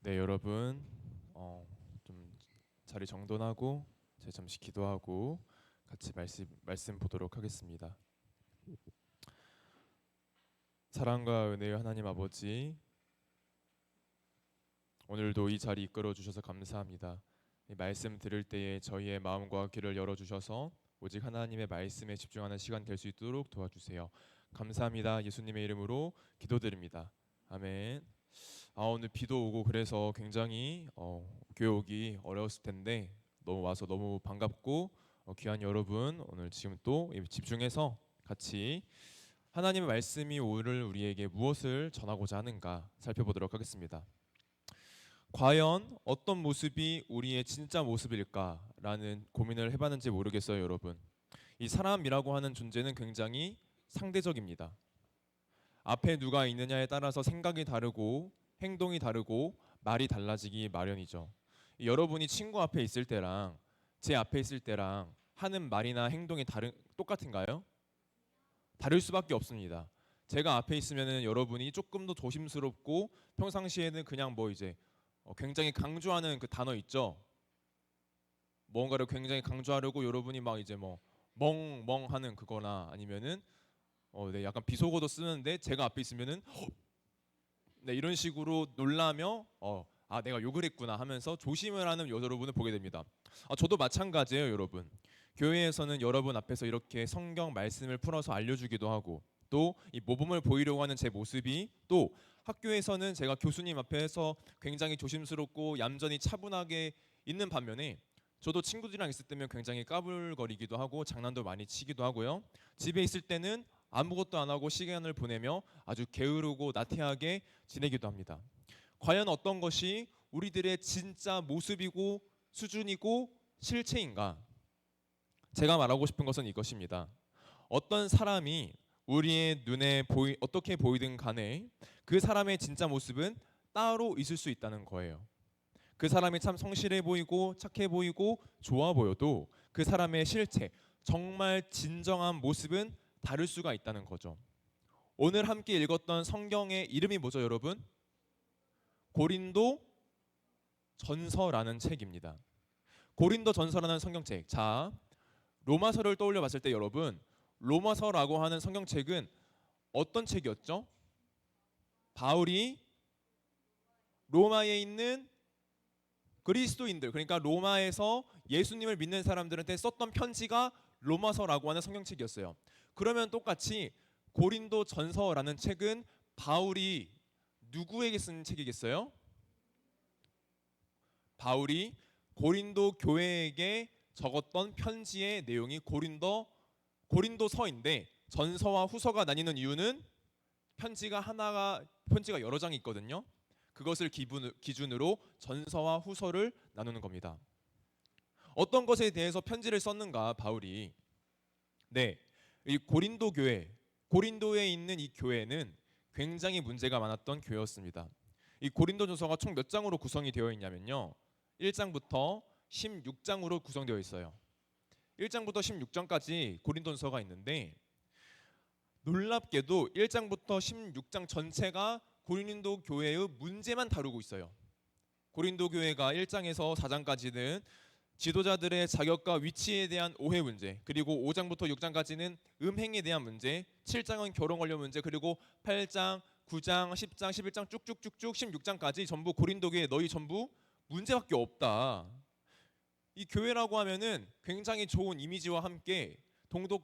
네, 여러분, 좀 자리 정돈하고 제가 잠시 기도하고 같이 말씀 보도록 하겠습니다. 사랑과 은혜의 하나님 아버지, 오늘도 이 자리 이끌어 주셔서 감사합니다. 이 말씀 들을 때에 저희의 마음과 귀를 열어 주셔서 오직 하나님의 말씀에 집중하는 시간 될 수 있도록 도와주세요. 감사합니다. 예수님의 이름으로 기도드립니다. 아멘. 오늘 비도 오고 그래서 굉장히 교회 오기 어려웠을 텐데 너무 와서 너무 반갑고 귀한 여러분, 오늘 지금 또 집중해서 같이 하나님의 말씀이 오늘 우리에게 무엇을 전하고자 하는가 살펴보도록 하겠습니다. 과연 어떤 모습이 우리의 진짜 모습일까라는 고민을 해봤는지 모르겠어요, 여러분. 이 사람이라고 하는 존재는 굉장히 상대적입니다. 앞에 누가 있느냐에 따라서 생각이 다르고 행동이 다르고 말이 달라지기 마련이죠. 여러분이 친구 앞에 있을 때랑 제 앞에 있을 때랑 하는 말이나 행동이 똑같은가요? 다를 수밖에 없습니다. 제가 앞에 있으면은 여러분이 조금 더 조심스럽고 평상시에는 그냥 굉장히 강조하는 그 단어 있죠. 뭔가를 굉장히 강조하려고 여러분이 막 이제 멍멍하는 그거나 아니면은 네, 약간 비속어도 쓰는데 제가 앞에 있으면은 네, 이런 식으로 놀라며 내가 욕을 했구나 하면서 조심을 하는 여러분을 보게 됩니다. 저도 마찬가지예요, 여러분. 교회에서는 여러분 앞에서 이렇게 성경 말씀을 풀어서 알려주기도 하고 또 이 모범을 보이려고 하는 제 모습이 또 학교에서는 제가 교수님 앞에서 굉장히 조심스럽고 얌전히 차분하게 있는 반면에 저도 친구들이랑 있을 때면 굉장히 까불거리기도 하고 장난도 많이 치기도 하고요. 집에 있을 때는 아무것도 안 하고 시간을 보내며 아주 게으르고 나태하게 지내기도 합니다. 과연 어떤 것이 우리들의 진짜 모습이고 수준이고 실체인가? 제가 말하고 싶은 것은 이것입니다. 어떤 사람이 우리의 눈에 어떻게 보이든 간에 그 사람의 진짜 모습은 따로 있을 수 있다는 거예요. 그 사람이 참 성실해 보이고 착해 보이고 좋아 보여도 그 사람의 실체, 정말 진정한 모습은 다를 수가 있다는 거죠. 오늘 함께 읽었던 성경의 이름이 뭐죠, 여러분? 고린도 전서라는 책입니다. 고린도 전서라는 성경책. 자, 로마서를 떠올려 봤을 때 여러분, 로마서라고 하는 성경책은 어떤 책이었죠? 바울이 로마에 있는 그리스도인들, 그러니까 로마에서 예수님을 믿는 사람들한테 썼던 편지가 로마서라고 하는 성경책이었어요. 그러면 똑같이 고린도 전서라는 책은 바울이 누구에게 쓴 책이겠어요? 바울이 고린도 교회에게 적었던 편지의 내용이 고린도서인데 전서와 후서가 나뉘는 이유는 편지가 여러 장이 있거든요. 그것을 기준으로 전서와 후서를 나누는 겁니다. 어떤 것에 대해서 편지를 썼는가 바울이? 네, 이 고린도 교회, 고린도에 있는 이 교회는 굉장히 문제가 많았던 교회였습니다. 이 고린도전서가 총 몇 장으로 구성이 되어 있냐면요, 1장부터 16장으로 구성되어 있어요. 1장부터 16장까지 고린도전서가 있는데 놀랍게도 1장부터 16장 전체가 고린도 교회의 문제만 다루고 있어요. 고린도 교회가 1장에서 4장까지는 지도자들의 자격과 위치에 대한 오해 문제, 그리고 5장부터 6장까지는 음행에 대한 문제, 7장은 결혼 관련 문제, 그리고 8장, 9장, 10장, 11장 쭉쭉쭉쭉 16장까지 전부 고린도 교회 너희 전부 문제밖에 없다. 이 교회라고 하면은 굉장히 좋은 이미지와 함께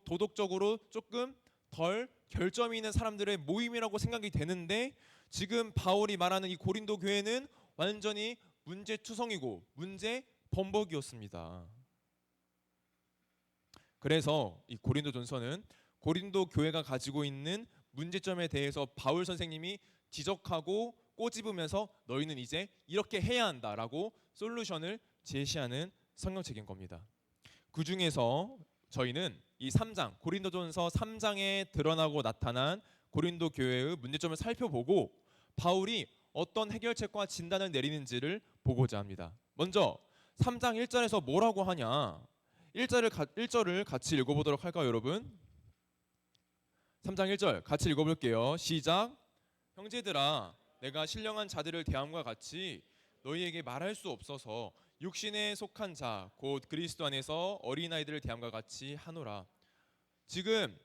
도덕적으로 조금 덜 결점이 있는 사람들의 모임이라고 생각이 되는데 지금 바울이 말하는 이 고린도 교회는 완전히 문제투성이고 문제 범벅이었습니다. 그래서 이 고린도전서는 고린도 교회가 가지고 있는 문제점에 대해서 바울 선생님이 지적하고 꼬집으면서 너희는 이제 이렇게 해야 한다라고 솔루션을 제시하는 성경책인 겁니다. 그 중에서 저희는 이 3장, 고린도전서 3장에 드러나고 나타난 고린도 교회의 문제점을 살펴보고 바울이 어떤 해결책과 진단을 내리는지를 보고자 합니다. 먼저 3장 1절에서 뭐라고 하냐? 1절을 같이 읽어보도록 할까요, 여러분? 3장 1절 같이 읽어볼게요. 시작. 형제들아, 내가 신령한 자들을 대함과 같이 너희에게 말할 수 없어서 육신에 속한 자 곧 그리스도 안에서 어린아이들을 대함과 같이 하노라. 지금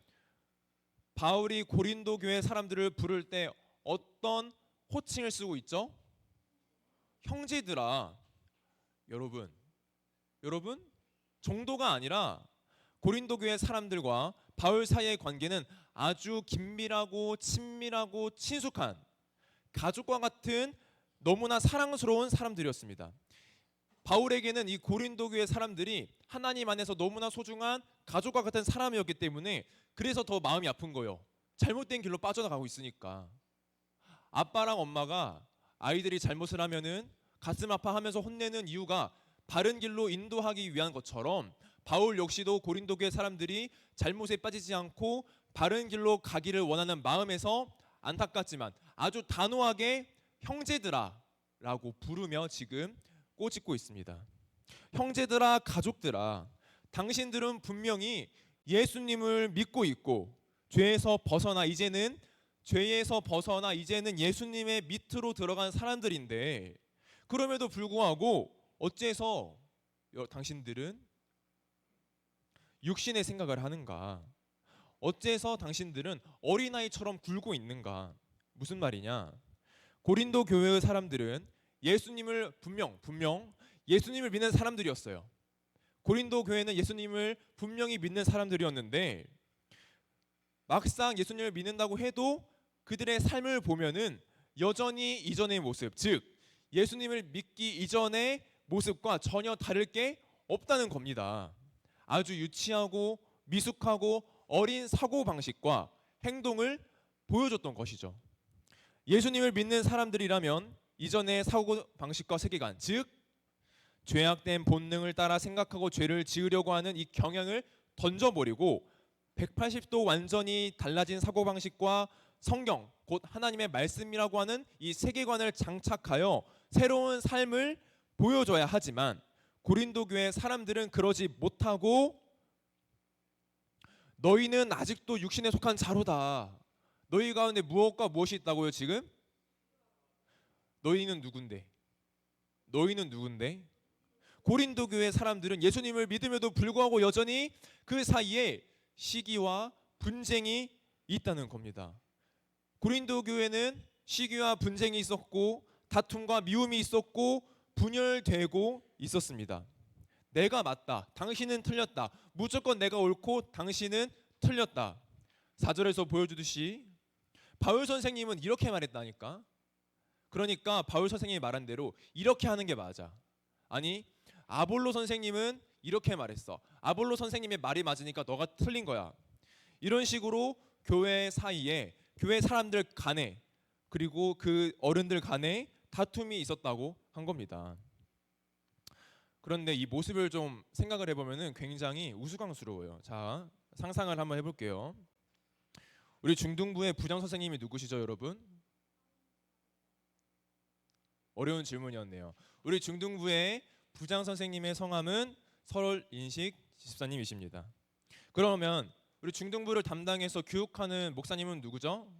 바울이 고린도 교회 사람들을 부를 때 어떤 호칭을 쓰고 있죠? 형제들아. 여러분 정도가 아니라 고린도 교회 사람들과 바울 사이의 관계는 아주 긴밀하고 친밀하고 친숙한 가족과 같은 너무나 사랑스러운 사람들이었습니다. 바울에게는 이 고린도 교회 사람들이 하나님 안에서 너무나 소중한 가족과 같은 사람이었기 때문에 그래서 더 마음이 아픈 거예요. 잘못된 길로 빠져나가고 있으니까. 아빠랑 엄마가 아이들이 잘못을 하면은 가슴 아파하면서 혼내는 이유가 바른 길로 인도하기 위한 것처럼 바울 역시도 고린도 교회 사람들이 잘못에 빠지지 않고 바른 길로 가기를 원하는 마음에서 안타깝지만 아주 단호하게 형제들아 라고 부르며 지금 꼬집고 있습니다. 형제들아, 가족들아, 당신들은 분명히 예수님을 믿고 있고 죄에서 벗어나 이제는 예수님의 밑으로 들어간 사람들인데 그럼에도 불구하고 어째서 당신들은 육신의 생각을 하는가? 어째서 당신들은 어린아이처럼 굴고 있는가? 무슨 말이냐? 고린도 교회의 사람들은 예수님을 분명 예수님을 믿는 사람들이었어요. 고린도 교회는 예수님을 분명히 믿는 사람들이었는데 막상 예수님을 믿는다고 해도 그들의 삶을 보면은 여전히 이전의 모습, 즉 예수님을 믿기 이전의 모습과 전혀 다를 게 없다는 겁니다. 아주 유치하고 미숙하고 어린 사고방식과 행동을 보여줬던 것이죠. 예수님을 믿는 사람들이라면 이전의 사고방식과 세계관, 즉 죄악된 본능을 따라 생각하고 죄를 지으려고 하는 이 경향을 던져버리고 180도 완전히 달라진 사고방식과 성경, 곧 하나님의 말씀이라고 하는 이 세계관을 장착하여 새로운 삶을 보여줘야 하지만 고린도 교회 사람들은 그러지 못하고 너희는 아직도 육신에 속한 자로다. 너희 가운데 무엇과 무엇이 있다고요 지금? 너희는 누군데? 고린도 교회 사람들은 예수님을 믿음에도 불구하고 여전히 그 사이에 시기와 분쟁이 있다는 겁니다. 고린도 교회는 시기와 분쟁이 있었고 다툼과 미움이 있었고 분열되고 있었습니다. 내가 맞다, 당신은 틀렸다, 무조건 내가 옳고 당신은 틀렸다. 4절에서 보여주듯이 바울 선생님은 이렇게 말했다니까. 그러니까 바울 선생님이 말한 대로 이렇게 하는 게 맞아. 아니 아볼로 선생님은 이렇게 말했어. 아볼로 선생님의 말이 맞으니까 너가 틀린 거야. 이런 식으로 교회 사이에 교회 사람들 간에 그리고 그 어른들 간에 다툼이 있었다고 한 겁니다. 그런데 이 모습을 좀 생각을 해보면 굉장히 우스꽝스러워요. 자, 상상을 한번 해볼게요. 우리 중등부의 부장 선생님이 누구시죠, 여러분? 어려운 질문이었네요. 우리 중등부의 부장 선생님의 성함은 설인식 집사님이십니다. 그러면 우리 중등부를 담당해서 교육하는 목사님은 누구죠?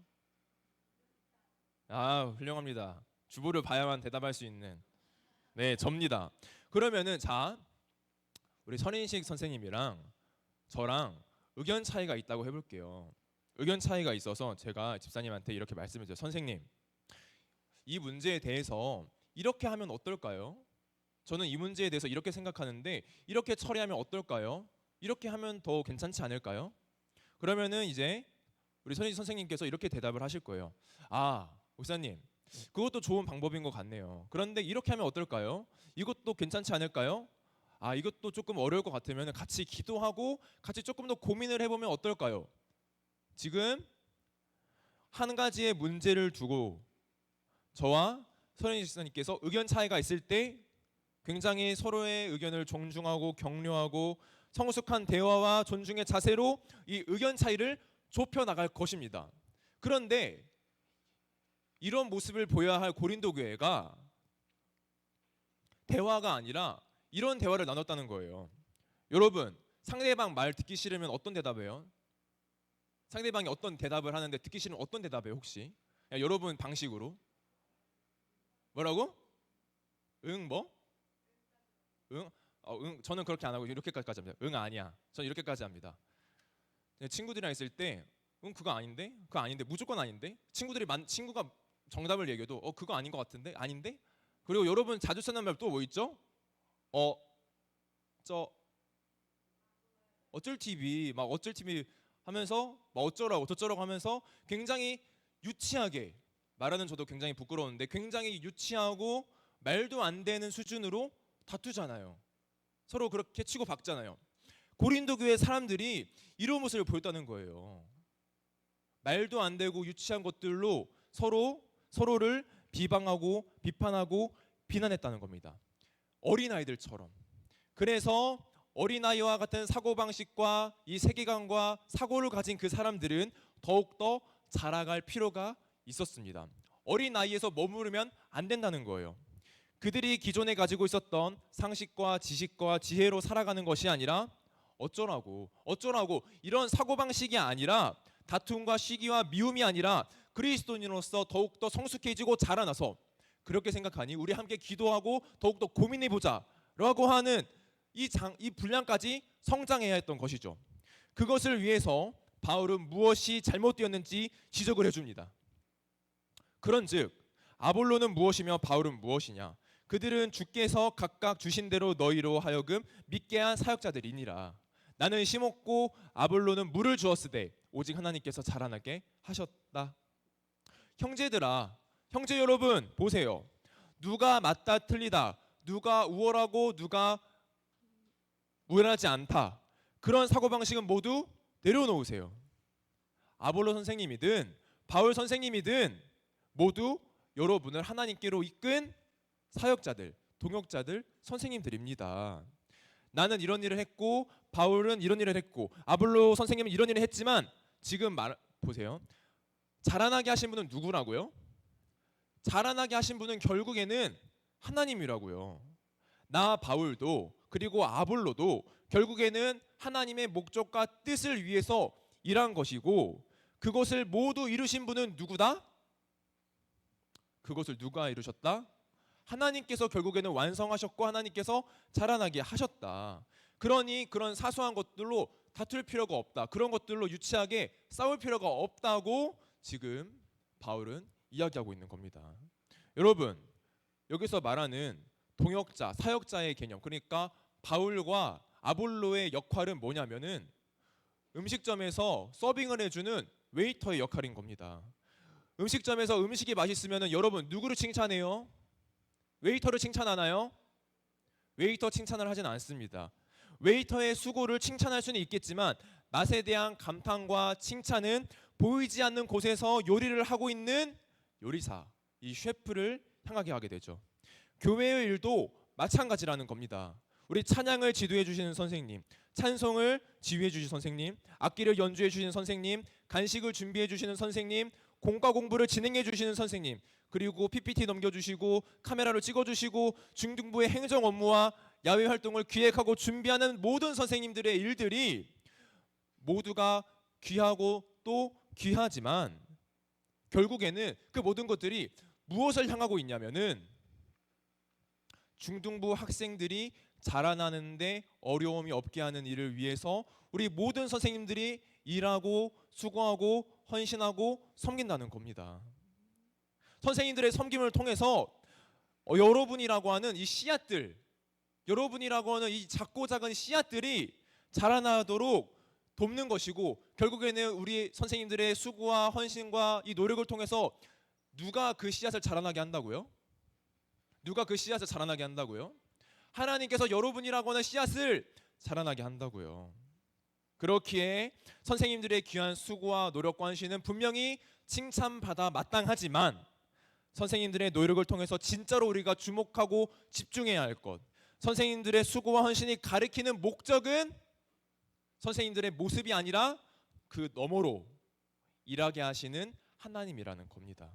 아, 훌륭합니다. 주보를 봐야만 대답할 수 있는 네, 접니다. 그러면은 자, 우리 설인식 선생님이랑 저랑 의견 차이가 있다고 해볼게요. 의견 차이가 있어서 제가 집사님한테 이렇게 말씀을 드려요. 선생님, 이 문제에 대해서 이렇게 하면 어떨까요? 저는 이 문제에 대해서 이렇게 생각하는데 이렇게 처리하면 어떨까요? 이렇게 하면 더 괜찮지 않을까요? 그러면은 이제 우리 선인식 선생님께서 이렇게 대답을 하실 거예요. 아, 목사님, 그것도 좋은 방법인 것 같네요. 그런데 이렇게 하면 어떨까요? 이것도 괜찮지 않을까요? 아, 이것도 조금 어려울 것 같으면 같이 기도하고 같이 조금 더 고민을 해보면 어떨까요? 지금 한 가지의 문제를 두고 저와 선인식 선생님께서 의견 차이가 있을 때 굉장히 서로의 의견을 존중하고 격려하고 성숙한 대화와 존중의 자세로 이 의견 차이를 좁혀 나갈 것입니다. 그런데 이런 모습을 보여야 할 고린도 교회가 대화가 아니라 이런 대화를 나눴다는 거예요. 여러분, 상대방 말 듣기 싫으면 어떤 대답해요? 상대방이 어떤 대답을 하는데 듣기 싫으면 어떤 대답해요 혹시? 야, 여러분 방식으로 뭐라고? 응 뭐? 응? 응 저는 그렇게 안 하고 이렇게까지 합니다. 응 아니야. 저는 이렇게까지 합니다. 친구들이랑 있을 때 응 그거 아닌데? 그거 아닌데 무조건 아닌데? 친구가 정답을 얘기해도 그거 아닌 것 같은데? 아닌데? 그리고 여러분 자주 쓰는 말 또 뭐 있죠? 어 저 어쩔 TV 막 어쩔 TV 하면서 막 어쩌라고 저쩌라고 하면서 굉장히 유치하게 말하는 저도 굉장히 부끄러운데 굉장히 유치하고 말도 안 되는 수준으로 다투잖아요. 서로 그렇게 치고 박잖아요. 고린도 교회 사람들이 이런 모습을 보였다는 거예요. 말도 안 되고 유치한 것들로 서로를 비방하고 비판하고 비난했다는 겁니다. 어린아이들처럼. 그래서 어린아이와 같은 사고방식과 이 세계관과 사고를 가진 그 사람들은 더욱더 자라갈 필요가 있었습니다. 어린아이에서 머무르면 안 된다는 거예요. 그들이 기존에 가지고 있었던 상식과 지식과 지혜로 살아가는 것이 아니라 어쩌라고 이런 사고방식이 아니라 다툼과 시기와 미움이 아니라 그리스도인으로서 더욱더 성숙해지고 자라나서 그렇게 생각하니 우리 함께 기도하고 더욱더 고민해보자 라고 하는 이 분량까지 성장해야 했던 것이죠. 그것을 위해서 바울은 무엇이 잘못되었는지 지적을 해줍니다. 그런즉 아볼로는 무엇이며 바울은 무엇이냐? 그들은 주께서 각각 주신 대로 너희로 하여금 믿게 한 사역자들이니라. 나는 심었고 아볼로는 물을 주었으되 오직 하나님께서 자라나게 하셨다. 형제들아, 형제 여러분 보세요. 누가 맞다 틀리다, 누가 우월하고 누가 우연하지 않다. 그런 사고방식은 모두 내려놓으세요. 아볼로 선생님이든 바울 선생님이든 모두 여러분을 하나님께로 이끈 사역자들, 동역자들, 선생님들입니다. 나는 이런 일을 했고 바울은 이런 일을 했고 아볼로 선생님은 이런 일을 했지만 지금 보세요. 자라나게 하신 분은 누구라고요? 자라나게 하신 분은 결국에는 하나님이라고요. 나 바울도 그리고 아볼로도 결국에는 하나님의 목적과 뜻을 위해서 일한 것이고 그것을 모두 이루신 분은 누구다? 그것을 누가 이루셨다? 하나님께서 결국에는 완성하셨고 하나님께서 자라나게 하셨다. 그러니 그런 사소한 것들로 다툴 필요가 없다. 그런 것들로 유치하게 싸울 필요가 없다고 지금 바울은 이야기하고 있는 겁니다. 여러분 여기서 말하는 동역자, 사역자의 개념, 그러니까 바울과 아볼로의 역할은 뭐냐면은 음식점에서 서빙을 해주는 웨이터의 역할인 겁니다. 음식점에서 음식이 맛있으면은 여러분 누구를 칭찬해요? 웨이터를 칭찬하나요? 웨이터 칭찬을 하진 않습니다. 웨이터의 수고를 칭찬할 수는 있겠지만 맛에 대한 감탄과 칭찬은 보이지 않는 곳에서 요리를 하고 있는 요리사, 이 셰프를 향하게 하게 되죠. 교회의 일도 마찬가지라는 겁니다. 우리 찬양을 지도해 주시는 선생님, 찬송을 지휘해 주신 선생님, 악기를 연주해 주시는 선생님, 간식을 준비해 주시는 선생님, 공과 공부를 진행해 주시는 선생님, 그리고 PPT 넘겨주시고 카메라로 찍어주시고 중등부의 행정 업무와 야외 활동을 기획하고 준비하는 모든 선생님들의 일들이 모두가 귀하고 또 귀하지만 결국에는 그 모든 것들이 무엇을 향하고 있냐면은 중등부 학생들이 자라나는데 어려움이 없게 하는 일을 위해서 우리 모든 선생님들이 일하고 수고하고 헌신하고 섬긴다는 겁니다. 선생님들의 섬김을 통해서 여러분이라고 하는 이 씨앗들, 여러분이라고 하는 이 작고 작은 씨앗들이 자라나도록 돕는 것이고 결국에는 우리 선생님들의 수고와 헌신과 이 노력을 통해서 누가 그 씨앗을 자라나게 한다고요? 누가 그 씨앗을 자라나게 한다고요? 하나님께서 여러분이라고 하는 씨앗을 자라나게 한다고요. 그렇기에 선생님들의 귀한 수고와 노력과 헌신은 분명히 칭찬받아 마땅하지만 선생님들의 노력을 통해서 진짜로 우리가 주목하고 집중해야 할 것, 선생님들의 수고와 헌신이 가리키는 목적은 선생님들의 모습이 아니라 그 너머로 일하게 하시는 하나님이라는 겁니다.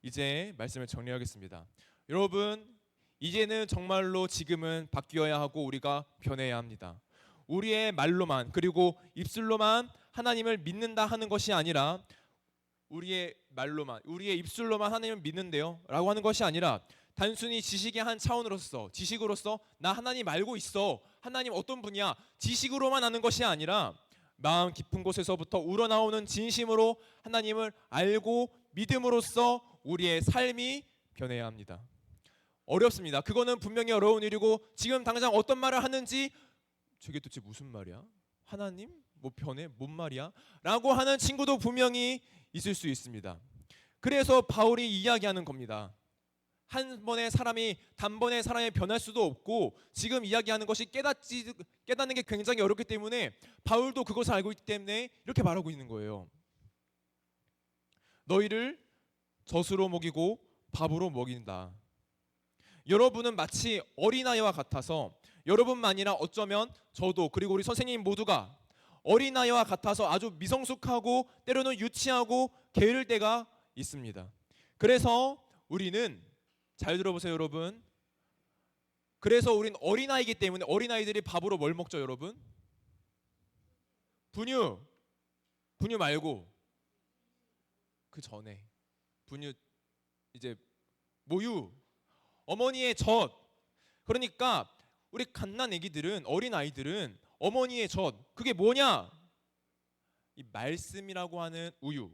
이제 말씀을 정리하겠습니다. 여러분, 이제는 정말로 지금은 바뀌어야 하고 우리가 변해야 합니다. 우리의 말로만 그리고 입술로만 하나님을 믿는다 하는 것이 아니라 우리의 말로만, 우리의 입술로만 하나님을 믿는데요 라고 하는 것이 아니라 단순히 지식의 한 차원으로서, 지식으로서 나 하나님 알고 있어, 하나님 어떤 분이야, 지식으로만 아는 것이 아니라 마음 깊은 곳에서부터 우러나오는 진심으로 하나님을 알고 믿음으로써 우리의 삶이 변해야 합니다. 어렵습니다. 그거는 분명히 어려운 일이고, 지금 당장 어떤 말을 하는지 저게 도대체 무슨 말이야? 하나님? 뭐 변해? 뭔 말이야? 라고 하는 친구도 분명히 있을 수 있습니다. 그래서 바울이 이야기하는 겁니다. 한 번의 사람이 단번에 사람이 변할 수도 없고, 지금 이야기하는 것이 깨닫는 게 굉장히 어렵기 때문에 바울도 그것을 알고 있기 때문에 이렇게 말하고 있는 거예요. 너희를 젖으로 먹이고 밥으로 먹인다. 여러분은 마치 어린아이와 같아서, 여러분만이라 어쩌면 저도 그리고 우리 선생님 모두가 어린아이와 같아서 아주 미성숙하고 때로는 유치하고 게으를 때가 있습니다. 그래서 우리는, 잘 들어보세요 여러분, 그래서 우린 어린아이기 때문에, 어린아이들이 밥으로 뭘 먹죠 여러분? 분유 말고 그 전에 분유, 이제 모유, 어머니의 젖. 그러니까 우리 갓난 아기들은, 어린아이들은 어머니의 젖, 그게 뭐냐? 이 말씀이라고 하는 우유,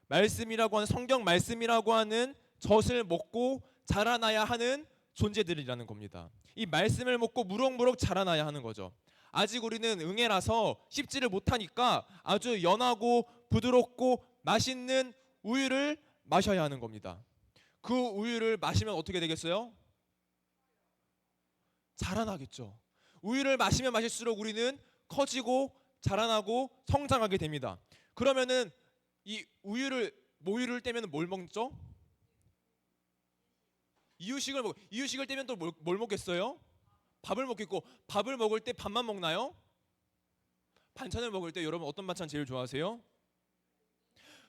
말씀이라고 하는, 성경 말씀이라고 하는 젖을 먹고 자라나야 하는 존재들이라는 겁니다. 이 말씀을 먹고 무럭무럭 자라나야 하는 거죠. 아직 우리는 응애라서 씹지를 못하니까 아주 연하고 부드럽고 맛있는 우유를 마셔야 하는 겁니다. 그 우유를 마시면 어떻게 되겠어요? 자라나겠죠. 우유를 마시면 마실수록 우리는 커지고 자라나고 성장하게 됩니다. 그러면은 이 모유를 떼면 뭘 먹죠? 이유식을 떼면 또 뭘 먹겠어요? 밥을 먹겠고, 밥을 먹을 때 밥만 먹나요? 반찬을 먹을 때 여러분 어떤 반찬 제일 좋아하세요?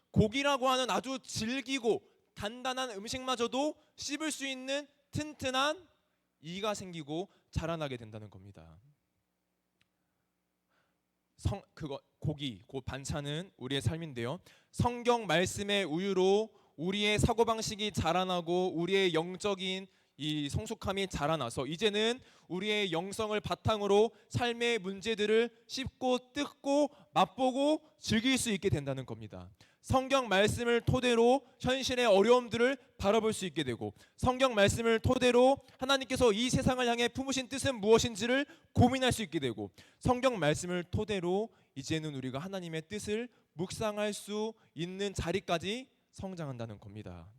고기라고 하는 아주 질기고 단단한 음식마저도 씹을 수 있는 튼튼한 이가 생기고 자라나게 된다는 겁니다. 고기, 그 반찬은 우리의 삶인데요. 성경 말씀의 우유로 우리의 사고방식이 자라나고 우리의 영적인 이 성숙함이 자라나서 이제는 우리의 영성을 바탕으로 삶의 문제들을 씹고 뜯고 맛보고 즐길 수 있게 된다는 겁니다. 성경 말씀을 토대로 현실의 어려움들을 바라볼 수 있게 되고, 성경 말씀을 토대로 하나님께서 이 세상을 향해 품으신 뜻은 무엇인지를 고민할 수 있게 되고, 성경 말씀을 토대로 이제는 우리가 하나님의 뜻을 묵상할 수 있는 자리까지 성장한다는 겁니다.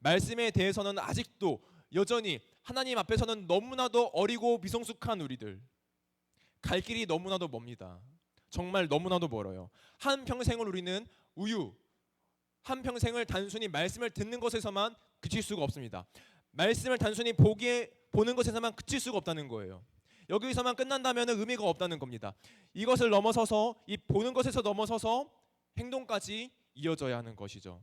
말씀에 대해서는 아직도 여전히 하나님 앞에서는 너무나도 어리고 미성숙한 우리들, 갈 길이 너무나도 멉니다. 정말 너무나도 멀어요. 한평생을 우리는 한평생을 단순히 말씀을 듣는 것에서만 그칠 수가 없습니다. 말씀을 단순히 보는 것에서만 그칠 수가 없다는 거예요. 여기서만 끝난다면 의미가 없다는 겁니다. 이것을 넘어서서, 이 보는 것에서 넘어서서 행동까지 이어져야 하는 것이죠.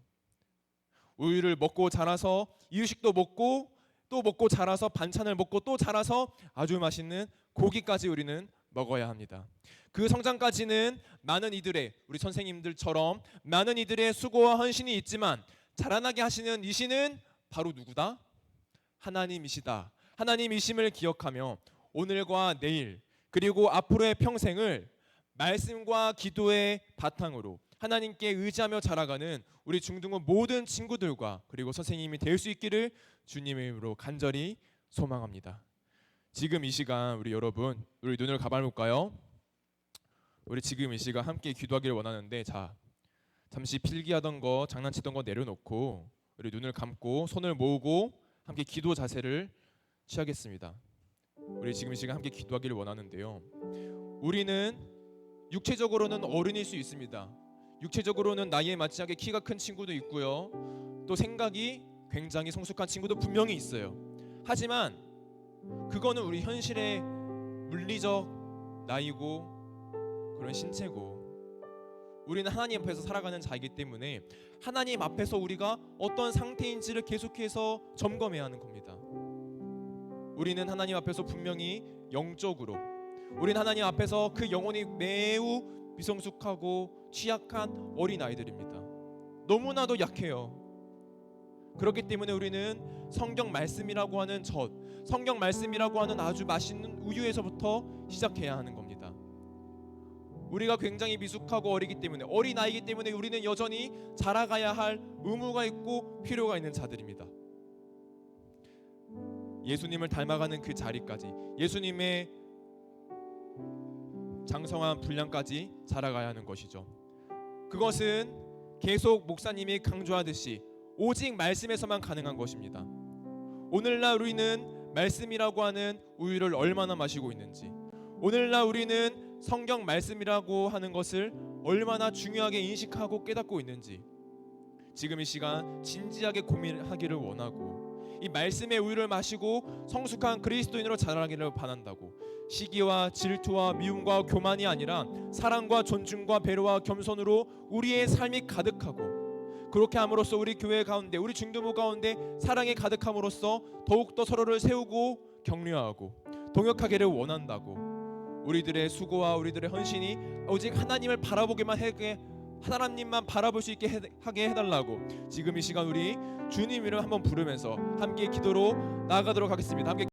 우유를 먹고 자라서 이유식도 먹고 또 먹고 자라서 반찬을 먹고 또 자라서 아주 맛있는 고기까지 우리는 먹어야 합니다. 그 성장까지는 많은 이들의, 우리 선생님들처럼 많은 이들의 수고와 헌신이 있지만 자라나게 하시는 이신은 바로 누구다? 하나님이시다. 하나님이심을 기억하며 오늘과 내일 그리고 앞으로의 평생을 말씀과 기도의 바탕으로 하나님께 의지하며 자라가는 우리 중등부 모든 친구들과 그리고 선생님이 될 수 있기를 주님의 이름으로 간절히 소망합니다. 지금 이 시간 우리 여러분, 우리 눈을 감아볼까요? 우리 지금 이 시간 함께 기도하기를 원하는데, 자, 잠시 필기하던 거, 장난치던 거 내려놓고 우리 눈을 감고 손을 모으고 함께 기도 자세를 취하겠습니다. 우리 지금 이 시간 함께 기도하기를 원하는데요. 우리는 육체적으로는 어른일 수 있습니다. 육체적으로는 나이에 맞지 않게 키가 큰 친구도 있고요. 또 생각이 굉장히 성숙한 친구도 분명히 있어요. 하지만 그거는 우리 현실의 물리적 나이고 그런 신체고, 우리는 하나님 앞에서 살아가는 자이기 때문에 하나님 앞에서 우리가 어떤 상태인지를 계속해서 점검해야 하는 겁니다. 우리는 하나님 앞에서 분명히 영적으로, 우리는 하나님 앞에서 그 영혼이 매우 미성숙하고 취약한 어린아이들입니다. 너무나도 약해요. 그렇기 때문에 우리는 성경 말씀이라고 하는 성경 말씀이라고 하는 아주 맛있는 우유에서부터 시작해야 하는 겁니다. 우리가 굉장히 미숙하고 어린 아이기 때문에 우리는 여전히 자라가야 할 의무가 있고 필요가 있는 자들입니다. 예수님을 닮아가는 그 자리까지, 예수님의 장성한 분량까지 자라가야 하는 것이죠. 그것은 계속 목사님이 강조하듯이 오직 말씀에서만 가능한 것입니다. 오늘날 우리는 말씀이라고 하는 우유를 얼마나 마시고 있는지, 오늘날 우리는 성경 말씀이라고 하는 것을 얼마나 중요하게 인식하고 깨닫고 있는지, 지금 이 시간 진지하게 고민하기를 원하고, 이 말씀의 우유를 마시고 성숙한 그리스도인으로 자라기를 바란다고, 시기와 질투와 미움과 교만이 아니라 사랑과 존중과 배려와 겸손으로 우리의 삶이 가득하고, 그렇게 함으로써 우리 교회 가운데, 우리 중도부 가운데 사랑이 가득함으로써 더욱더 서로를 세우고 격려하고 동역하기를 원한다고, 우리들의 수고와 우리들의 헌신이 오직 하나님을 바라보기만 하게, 하나님만 바라볼 수 있게 하게 해달라고, 지금 이 시간 우리 주님 이름 한번 부르면서 함께 기도로 나아가도록 하겠습니다. 함께